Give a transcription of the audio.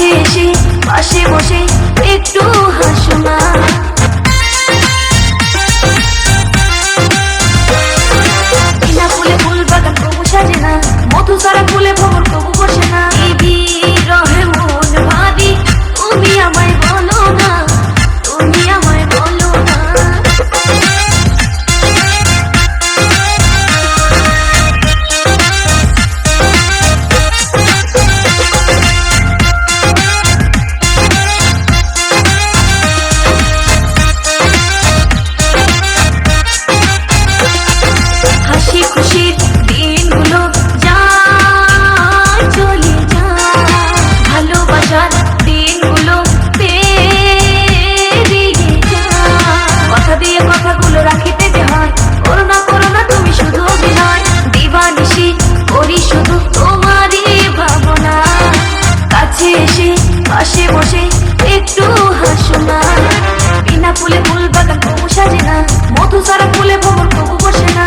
কাছে এসে পাশে বসে একটু হাসো না। বিনা ফুলে ফুল বাগান কবু সাজে না, মধু সারা ফুলে ভবন কবু বসে না। রহে মন ভাবি তুমি আমায় বলো না, তুমি আমায় বলো না। হাসি খুশির দিনগুলো যায় চলে যায়, ভালোবাসার দিনগুলো পেরিয়ে যায়। কথা দিয়ে কথাগুলো রাখিতে যে হয়, করো না তুমি শুধু অভিনয়। দিবানিশি করি শুধু তোমারই ভাবনা, কাছে এসে পাশে বসে একটু হাসো না। বিনা ফুলে ফুল বাগান কবু সাজে না, মধু সারা ফুলে ভবন কবু বসে না।